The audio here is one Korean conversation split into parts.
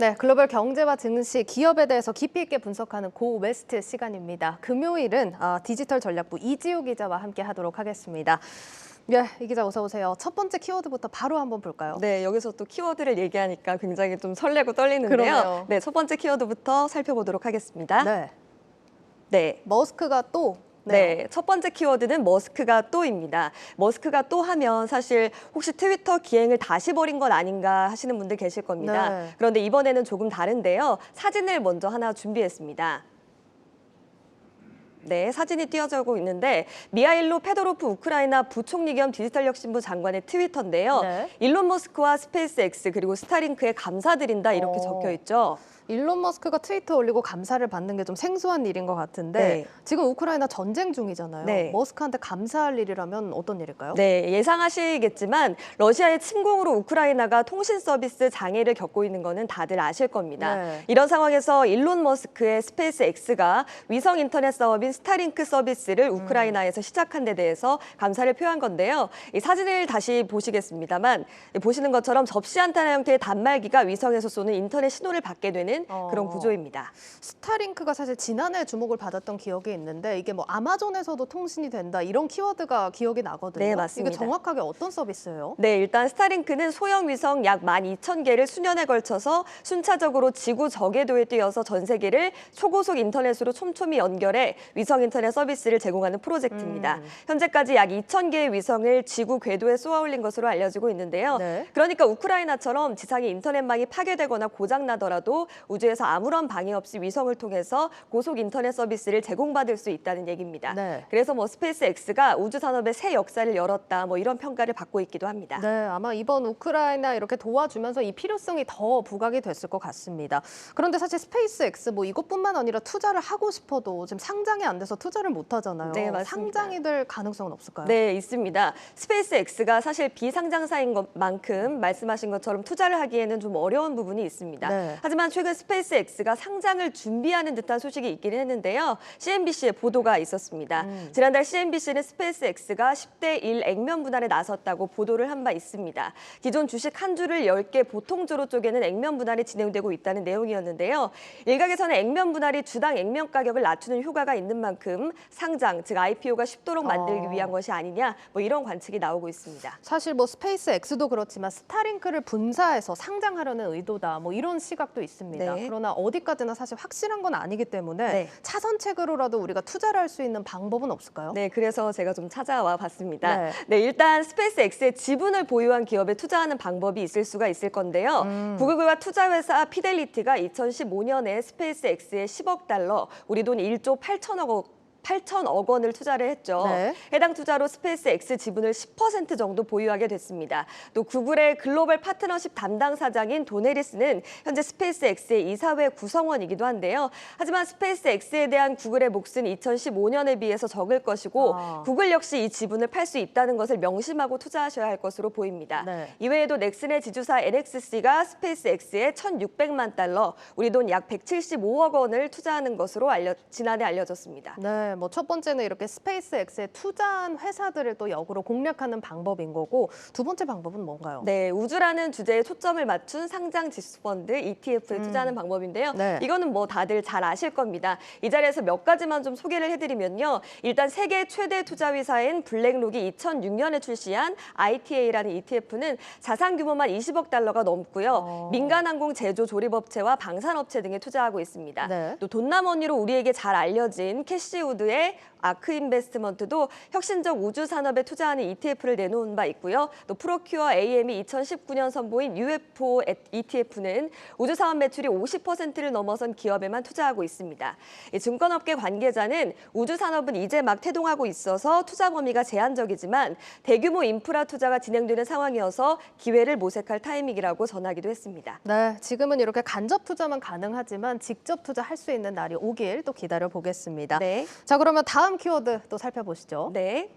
네, 글로벌 경제와 증시, 기업에 대해서 깊이 있게 분석하는 고 웨스트 시간입니다. 금요일은 디지털 전략부 이지우 기자와 함께 하도록 하겠습니다. 네, 이 기자 어서 오세요. 첫 번째 키워드부터 바로 한번 볼까요? 네, 여기서 또 키워드를 얘기하니까 굉장히 좀 설레고 떨리는데요. 그러네요. 네, 첫 번째 키워드부터 살펴보도록 하겠습니다. 네, 네. 머스크가 또 네, 첫 번째 키워드는 머스크가 또입니다. 머스크가 또 하면 사실 혹시 트위터 기행을 다시 벌인 건 아닌가 하시는 분들 계실 겁니다. 네. 그런데 이번에는 조금 다른데요. 사진을 먼저 하나 준비했습니다. 네, 사진이 띄어지고 있는데 미하일로 페도로프 우크라이나 부총리 겸 디지털혁신부 장관의 트위터인데요. 네. 일론 머스크와 스페이스X 그리고 스타링크에 감사드린다 이렇게 적혀 있죠. 일론 머스크가 트위터 올리고 감사를 받는 게 좀 생소한 일인 것 같은데 네. 지금 우크라이나 전쟁 중이잖아요. 네. 머스크한테 감사할 일이라면 어떤 일일까요? 네, 예상하시겠지만 러시아의 침공으로 우크라이나가 통신 서비스 장애를 겪고 있는 거는 다들 아실 겁니다. 네. 이런 상황에서 일론 머스크의 스페이스X가 위성 인터넷 사업인 스타링크 서비스를 우크라이나에서 시작한 데 대해서 감사를 표한 건데요. 이 사진을 다시 보시겠습니다만 보시는 것처럼 접시 안테나 형태의 단말기가 위성에서 쏘는 인터넷 신호를 받게 되는 그런 구조입니다. 스타링크가 사실 지난해 주목을 받았던 기억이 있는데 이게 뭐 아마존에서도 통신이 된다 이런 키워드가 기억이 나거든요. 네, 맞습니다. 이게 정확하게 어떤 서비스예요? 네, 일단 스타링크는 소형 위성 약 12,000개를 수년에 걸쳐서 순차적으로 지구 저궤도에 띄어서 전 세계를 초고속 인터넷으로 촘촘히 연결해 위성 인터넷 서비스를 제공하는 프로젝트입니다. 현재까지 약 2,000개의 위성을 지구 궤도에 쏘아올린 것으로 알려지고 있는데요. 네. 그러니까 우크라이나처럼 지상의 인터넷망이 파괴되거나 고장나더라도 우주에서 아무런 방해 없이 위성을 통해서 고속 인터넷 서비스를 제공받을 수 있다는 얘기입니다. 네. 그래서 뭐 스페이스X가 우주 산업의 새 역사를 열었다 뭐 이런 평가를 받고 있기도 합니다. 네, 아마 이번 우크라이나 이렇게 도와주면서 이 필요성이 더 부각이 됐을 것 같습니다. 그런데 사실 스페이스X 뭐 이것뿐만 아니라 투자를 하고 싶어도 지금 상장이 안 돼서 투자를 못 하잖아요. 네, 맞습니다. 상장이 될 가능성은 없을까요? 네, 있습니다. 스페이스X가 사실 비상장사인 것만큼 말씀하신 것처럼 투자를 하기에는 좀 어려운 부분이 있습니다. 네. 하지만 최근 스페이스X가 상장을 준비하는 듯한 소식이 있기는 했는데요. CNBC의 보도가 있었습니다. 지난달 CNBC는 스페이스X가 10대 1 액면 분할에 나섰다고 보도를 한 바 있습니다. 기존 주식 한 주를 10개 보통주로 쪼개는 액면 분할이 진행되고 있다는 내용이었는데요. 일각에서는 액면 분할이 주당 액면 가격을 낮추는 효과가 있는 만큼 상장, 즉 IPO가 쉽도록 만들기 위한 것이 아니냐 뭐 이런 관측이 나오고 있습니다. 사실 뭐 스페이스X도 그렇지만 스타링크를 분사해서 상장하려는 의도다 뭐 이런 시각도 있습니다. 네. 그러나 어디까지나 사실 확실한 건 아니기 때문에 네. 차선책으로라도 우리가 투자를 할 수 있는 방법은 없을까요? 네, 그래서 제가 좀 찾아와 봤습니다. 네. 네, 일단 스페이스X의 지분을 보유한 기업에 투자하는 방법이 있을 수가 있을 건데요. 구글과 투자회사 피델리티가 2015년에 스페이스X에 10억 달러, 우리 돈 1조 8천억 원을 투자를 했죠. 네. 해당 투자로 스페이스X 지분을 10% 정도 보유하게 됐습니다. 또 구글의 글로벌 파트너십 담당 사장인 돈 해리스는 현재 스페이스X의 이사회 구성원이기도 한데요. 하지만 스페이스X에 대한 구글의 몫은 2015년에 비해서 적을 것이고 구글 역시 이 지분을 팔 수 있다는 것을 명심하고 투자하셔야 할 것으로 보입니다. 네. 이외에도 넥슨의 지주사 NXC가 스페이스X에 1,600만 달러, 우리 돈 약 175억 원을 투자하는 것으로 지난해 알려졌습니다. 네, 뭐 첫 번째는 이렇게 스페이스X에 투자한 회사들을 또 역으로 공략하는 방법인 거고 두 번째 방법은 뭔가요? 네, 우주라는 주제에 초점을 맞춘 상장 지수 펀드 ETF에 투자하는 방법인데요. 네. 이거는 뭐 다들 잘 아실 겁니다. 이 자리에서 몇 가지만 좀 소개를 해드리면요. 일단 세계 최대 투자회사인 블랙록이 2006년에 출시한 ITA라는 ETF는 자산 규모만 20억 달러가 넘고요. 민간항공 제조 조립업체와 방산업체 등에 투자하고 있습니다. 네. 또 돈남언니로 우리에게 잘 알려진 캐시우드의 아크 인베스트먼트도 혁신적 우주 산업에 투자하는 ETF를 내놓은 바 있고요. 또 프로큐어 AM이 2019년 선보인 UFO ETF는 우주 사업 매출이 50%를 넘어선 기업에만 투자하고 있습니다. 이 증권업계 관계자는 우주 산업은 이제 막 태동하고 있어서 투자 범위가 제한적이지만 대규모 인프라 투자가 진행되는 상황이어서 기회를 모색할 타이밍이라고 전하기도 했습니다. 네, 지금은 이렇게 간접 투자만 가능하지만 직접 투자할 수 있는 날이 오길 또 기다려 보겠습니다. 네. 자, 그러면 다음 키워드 또 살펴보시죠. 네.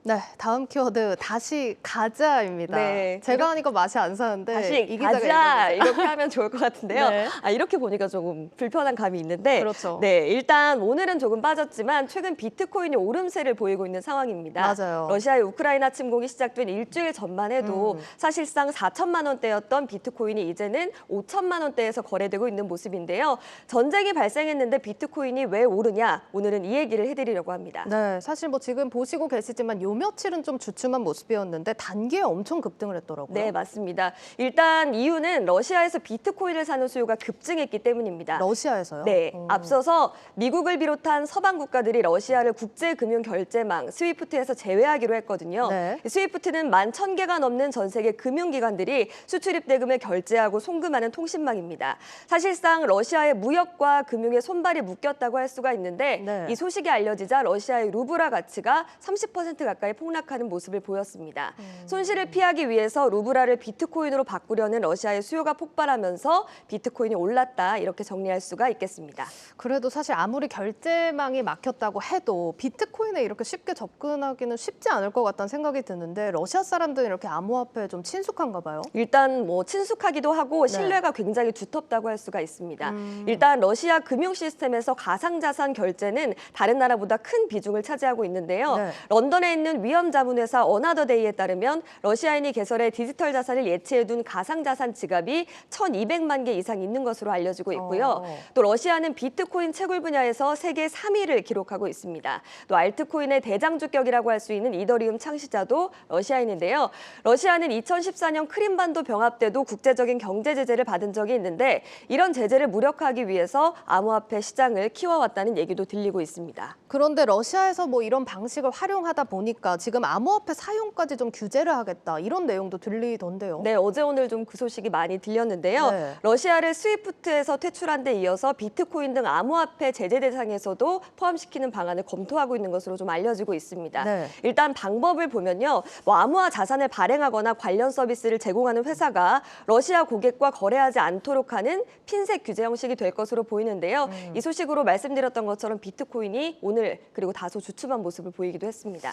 네, 다음 키워드 다시 가자입니다. 네, 제가 하니까 맛이 안 사는데 다시 이 기자가 가자 읽어보세요. 이렇게 하면 좋을 것 같은데요. 네. 이렇게 보니까 조금 불편한 감이 있는데 그렇죠. 네, 일단 오늘은 조금 빠졌지만 최근 비트코인이 오름세를 보이고 있는 상황입니다. 맞아요. 러시아의 우크라이나 침공이 시작된 일주일 전만 해도 사실상 4천만 원대였던 비트코인이 이제는 5천만 원대에서 거래되고 있는 모습인데요. 전쟁이 발생했는데 비트코인이 왜 오르냐? 오늘은 이 얘기를 해드리려고 합니다. 네, 사실 뭐 지금 보시고 계시지만 요 며칠은 좀 주춤한 모습이었는데 단기에 엄청 급등을 했더라고요. 네, 맞습니다. 일단 이유는 러시아에서 비트코인을 사는 수요가 급증했기 때문입니다. 러시아에서요? 네, 앞서서 미국을 비롯한 서방 국가들이 러시아를 국제금융결제망 스위프트에서 제외하기로 했거든요. 네. 스위프트는 11,000개가 넘는 전 세계 금융기관들이 수출입 대금을 결제하고 송금하는 통신망입니다. 사실상 러시아의 무역과 금융에 손발이 묶였다고 할 수가 있는데 네. 이 소식이 알려지자 러시아의 루블화 가치가 30% 가까이 폭락하는 모습을 보였습니다. 손실을 피하기 위해서 루블화를 비트코인으로 바꾸려는 러시아의 수요가 폭발하면서 비트코인이 올랐다 이렇게 정리할 수가 있겠습니다. 그래도 사실 아무리 결제망이 막혔다고 해도 비트코인에 이렇게 쉽게 접근하기는 쉽지 않을 것 같다는 생각이 드는데 러시아 사람들은 이렇게 암호화폐에 좀 친숙한가 봐요. 일단 뭐 친숙하기도 하고 신뢰가 굉장히 두텁다고 할 수가 있습니다. 일단 러시아 금융 시스템에서 가상자산 결제는 다른 나라보다 큰 비중을 차지하고 있는데요. 네. 런던에 있는 위험 자문회사 어나더데이에 따르면 러시아인이 개설해 디지털 자산을 예치해둔 가상자산 지갑이 1,200만 개 이상 있는 것으로 알려지고 있고요. 또 러시아는 비트코인 채굴 분야에서 세계 3위를 기록하고 있습니다. 또 알트코인의 대장주격이라고 할 수 있는 이더리움 창시자도 러시아인인데요. 러시아는 2014년 크림반도 병합 때도 국제적인 경제 제재를 받은 적이 있는데 이런 제재를 무력화하기 위해서 암호화폐 시장을 키워왔다는 얘기도 들리고 있습니다. 그런데 러시아에서 뭐 이런 방식을 활용하다 보니까 지금 암호화폐 사용까지 좀 규제를 하겠다 이런 내용도 들리던데요. 네, 어제 오늘 좀 그 소식이 많이 들렸는데요. 네. 러시아를 스위프트에서 퇴출한 데 이어서 비트코인 등 암호화폐 제재 대상에서도 포함시키는 방안을 검토하고 있는 것으로 좀 알려지고 있습니다. 네. 일단 방법을 보면요. 뭐 암호화 자산을 발행하거나 관련 서비스를 제공하는 회사가 러시아 고객과 거래하지 않도록 하는 핀셋 규제 형식이 될 것으로 보이는데요. 이 소식으로 말씀드렸던 것처럼 비트코인이 오늘 그리고 다소 주춤한 모습을 보이기도 했습니다.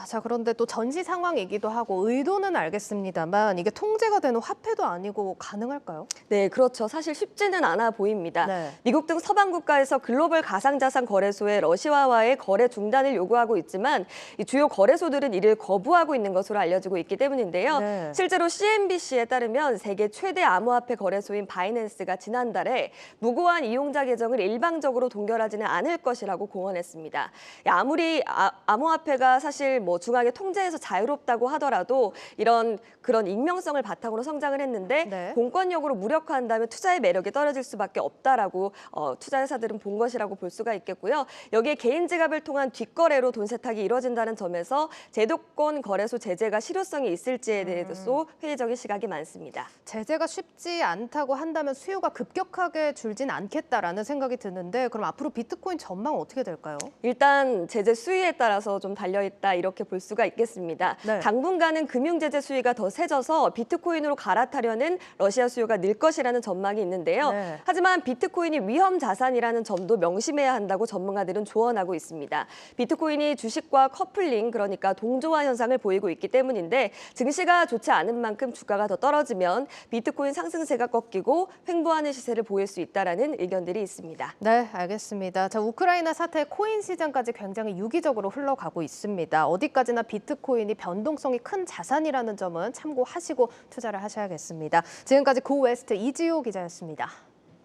자 그런데 또 전시 상황이기도 하고 의도는 알겠습니다만 이게 통제가 되는 화폐도 아니고 가능할까요? 네, 그렇죠. 사실 쉽지는 않아 보입니다. 네. 미국 등 서방 국가에서 글로벌 가상자산 거래소에 러시아와의 거래 중단을 요구하고 있지만 이 주요 거래소들은 이를 거부하고 있는 것으로 알려지고 있기 때문인데요. 네. 실제로 CNBC에 따르면 세계 최대 암호화폐 거래소인 바이낸스가 지난달에 무고한 이용자 계정을 일방적으로 동결하지는 않을 것이라고 공언했습니다. 아무리 암호화폐가 사실 뭐 중앙에 통제해서 자유롭다고 하더라도 그런 익명성을 바탕으로 성장을 했는데 네. 공권력으로 무력화한다면 투자의 매력이 떨어질 수밖에 없다라고 투자회사들은 본 것이라고 볼 수가 있겠고요. 여기에 개인 지갑을 통한 뒷거래로 돈 세탁이 이뤄진다는 점에서 제도권 거래소 제재가 실효성이 있을지에 대해서도 회의적인 시각이 많습니다. 제재가 쉽지 않다고 한다면 수요가 급격하게 줄진 않겠다라는 생각이 드는데 그럼 앞으로 비트코인 전망 어떻게 될까요? 일단 제재 수위에 따라서 좀 달려있다 이렇게 볼 수가 있겠습니다. 네. 당분간은 금융제재 수위가 더 세져서 비트코인으로 갈아타려는 러시아 수요가 늘 것이라는 전망이 있는데요. 네. 하지만 비트코인이 위험 자산이라는 점도 명심해야 한다고 전문가들은 조언하고 있습니다. 비트코인이 주식과 커플링 그러니까 동조화 현상을 보이고 있기 때문인데 증시가 좋지 않은 만큼 주가가 더 떨어지면 비트코인 상승세가 꺾이고 횡보하는 시세를 보일 수 있다라는 의견들이 있습니다. 네, 알겠습니다. 자, 우크라이나 사태 코인 시장까지 굉장히 유기적으로 흘러가고 있습니다. 어디까지나 비트코인이 변동성이 큰 자산이라는 점은 참고하시고 투자를 하셔야겠습니다. 지금까지 고웨스트 이지호 기자였습니다.